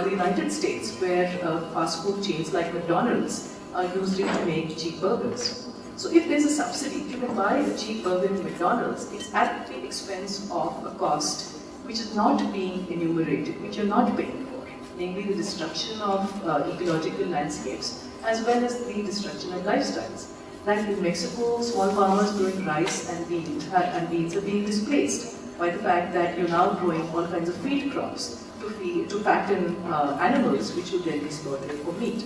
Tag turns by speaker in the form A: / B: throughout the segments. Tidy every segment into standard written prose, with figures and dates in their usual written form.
A: the United States, where fast food chains like McDonald's are used it to make cheap burgers. So if there's a subsidy, if you can buy a cheap burger in McDonald's, it's at the expense of a cost which is not being enumerated, which you're not paying for, namely the destruction of ecological landscapes as well as the destruction of lifestyles. Like in Mexico, small farmers growing rice and beans are being displaced by the fact that you're now growing all kinds of feed crops to fatten animals which will then be slaughtered for meat.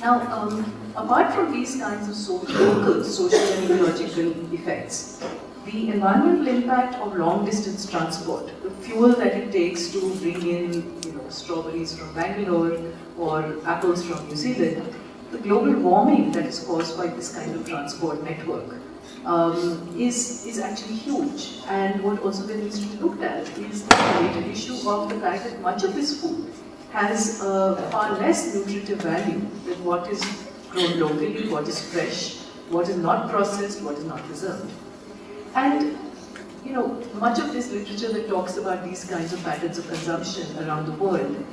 A: Now, apart from these kinds of local social and ecological effects, the environmental impact of long-distance transport, the fuel that it takes to bring in, strawberries from Bangalore or apples from New Zealand, the global warming that is caused by this kind of transport network is actually huge. And what also then needs to be looked at is the related issue of the fact that much of this food has far less nutritive value than what is grown locally, what is fresh, what is not processed, what is not preserved. And much of this literature that talks about these kinds of patterns of consumption around the world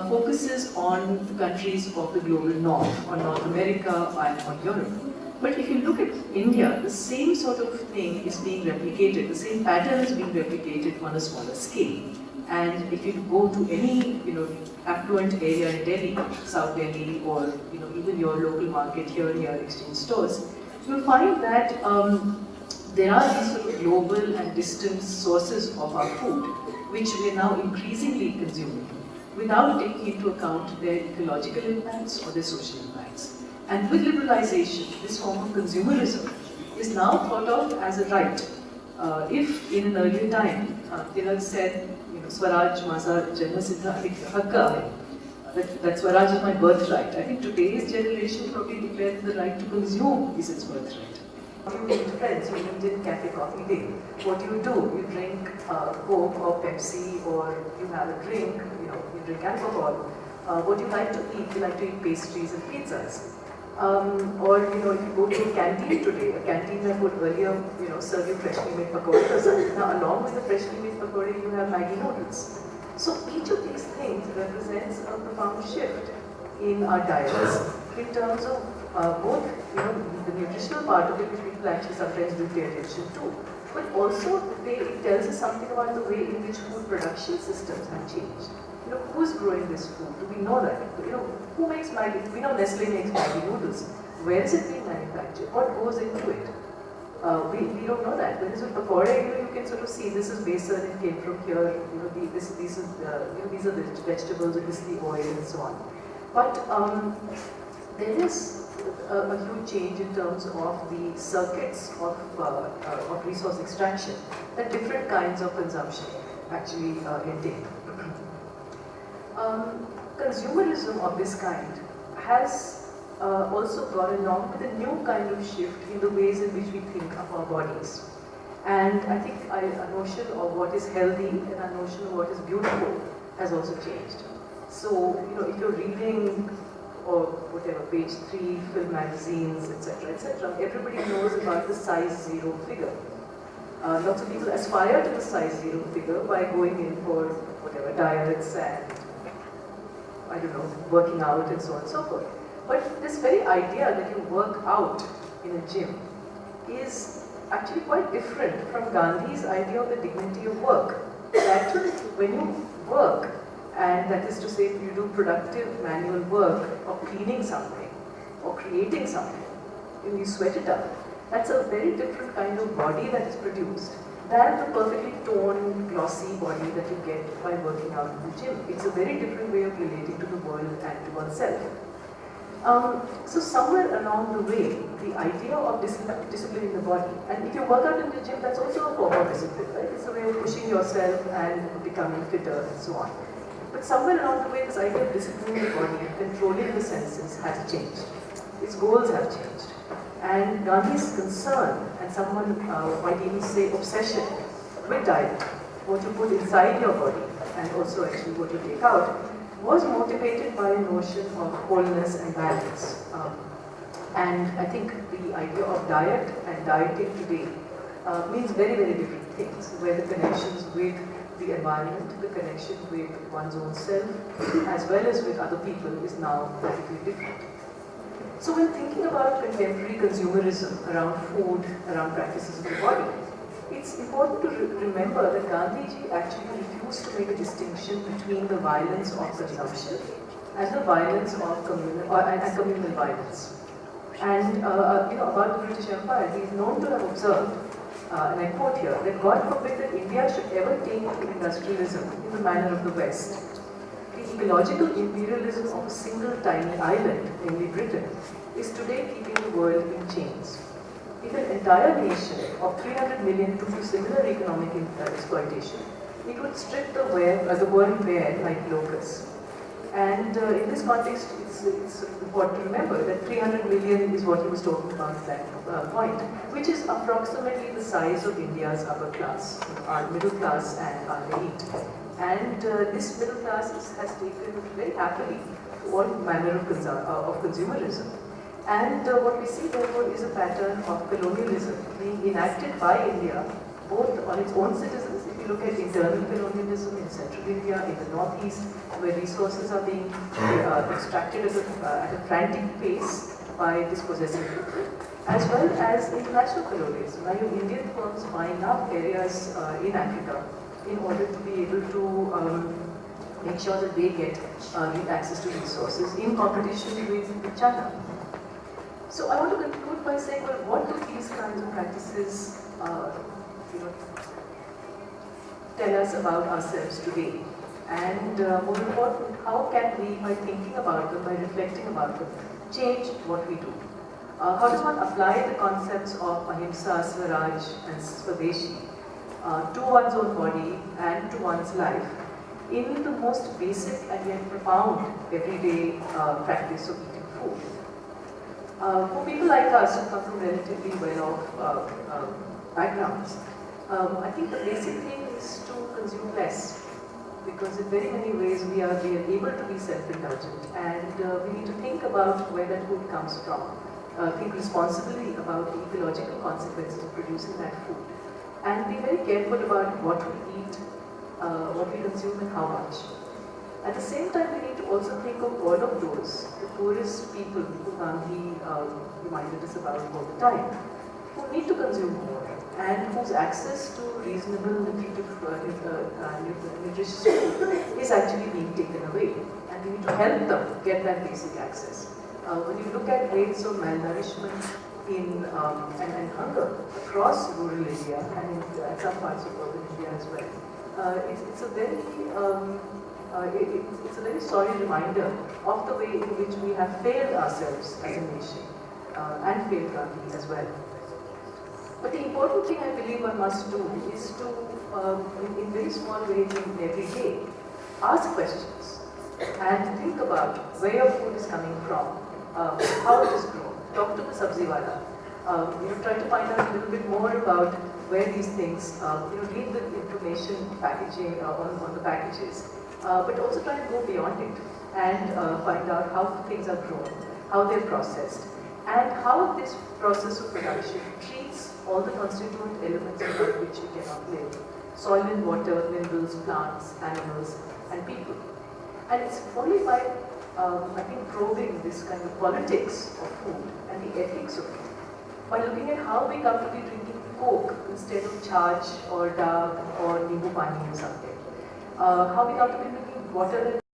A: focuses on the countries of the global north, on North America and on Europe. But if you look at India, the same sort of thing is being replicated, the same pattern is being replicated on a smaller scale. And if you go to any, affluent area in Delhi, South Delhi, or even your local market here near exchange stores, you'll find that there are these sort of global and distant sources of our food, which we are now increasingly consuming, without taking into account their ecological impacts or their social impacts. And with liberalization, this form of consumerism is now thought of as a right. If in an earlier time, Tilak said, Swaraj Maza Janma Siddha Hakka, that Swaraj is my birthright. I think today's generation probably declares the right to consume is its birthright. You meet friends, you meet in cafe coffee day. What do? You drink Coke or Pepsi, or you have a drink, you drink alcohol. What do you like to eat? You like to eat pastries and pizzas. Or if you go to a canteen today, a canteen that would earlier serve you freshly made pakoras. Now along with the freshly made pakora, you have Maggi noodles. So each of these things represents a profound shift in our diets in terms of both the nutritional part of it, which people actually sometimes do pay attention to, but also it tells us something about the way in which food production systems have changed. Who's growing this food? Do we know that? Who makes Maggi? We know Nestle makes Maggi noodles. Where is it being manufactured? What goes into it? We don't know that. Whereas with pakora, you can sort of see this is besan, it came from here. These are the vegetables, or this is the oil, and so on. But there is a huge change in terms of the circuits of resource extraction that different kinds of consumption actually entail. Consumerism of this kind has also gone along with a new kind of shift in the ways in which we think of our bodies. And I think a notion of what is healthy and a notion of what is beautiful has also changed. So, if you're reading or whatever, page 3, film magazines, etc., everybody knows about the size 0 figure. Lots of people aspire to the size 0 figure by going in for whatever diets and working out and so on and so forth. But this very idea that you work out in a gym is actually quite different from Gandhi's idea of the dignity of work. That when you work, and that is to say, if you do productive manual work of cleaning something or creating something, and you sweat it up, that's a very different kind of body that is produced than the perfectly toned, glossy body that you get by working out in the gym. It's a very different way of relating to the world and to oneself. So somewhere along the way, the idea of disciplining the body, and if you work out in the gym, that's also a form of discipline, right? It's a way of pushing yourself and becoming fitter and so on. But somewhere along the way, this idea of disciplining the body and controlling the senses has changed. Its goals have changed. And Gandhi's concern, and someone might even say obsession with diet, what you put inside your body and also actually what you take out, was motivated by a notion of wholeness and balance. And I think the idea of diet and dieting today means very, very different things, where the connections with the environment, the connection with one's own self, as well as with other people, is now radically different. So when thinking about contemporary consumerism around food, around practices of the body, it's important to remember that Gandhiji actually refused to make a distinction between the violence of consumption and the violence of communal violence. And about the British Empire, he is known to have observed, and I quote here, that God forbid that India should ever take to industrialism in the manner of the West. The ecological imperialism of a single tiny island, namely Britain, is today keeping the world in chains. If an entire nation of 300 million took to similar economic exploitation, it would strip the world bare like locusts. And in this context, it's important to remember that 300 million is what he was talking about at that point, which is approximately the size of India's upper class, our middle class and our elite. And this middle class has taken very happily to all manner of consumerism. And what we see therefore is a pattern of colonialism being enacted by India, both on its own citizens. If you look at internal colonialism in central India, in the northeast, where resources are being extracted at a frantic pace by dispossessing people, as well as international colonialism. Now, Indian firms buying up areas in Africa in order to be able to make sure that they get access to resources in competition with China. So I want to conclude by saying, well, what do these kinds of practices tell us about ourselves today? And more important, how can we, by thinking about them, by reflecting about them, change what we do? How does one apply the concepts of ahimsa, swaraj, and swadeshi to one's own body and to one's life in the most basic and yet profound everyday practice of eating food? For people like us who come from relatively well-off backgrounds, I think the basic thing is to consume less, because in very many ways we are able to be self-indulgent, and we need to think about where that food comes from, think responsibly about the ecological consequences of producing that food, and be very careful about what we eat, what we consume and how much. At the same time, we need to also think of all of those, the poorest people who Gandhi reminded us about all the time, who need to consume more and whose access to reasonable, nutritious food is actually being taken away. And we need to help them get that basic access. When you look at rates of malnourishment and hunger across rural India and in some parts of urban India as well, it's a very sorry reminder of the way in which we have failed ourselves as a nation and failed Gandhi as well. But the important thing I believe one must do is to, in very small ways in every day, ask questions and think about where your food is coming from, how it is grown, talk to the sabziwala, try to find out a little bit more about where these things, read the information packaging on the packages. But also try to go beyond it and find out how things are grown, how they're processed, and how this process of production treats all the constituent elements without which we cannot live: soil and water, minerals, plants, animals, and people. And it's only by, I think, probing this kind of politics of food and the ethics of food, by looking at how we come to be drinking Coke instead of Chaj or Dab or Nimbu Pani or something, how we come to be drinking water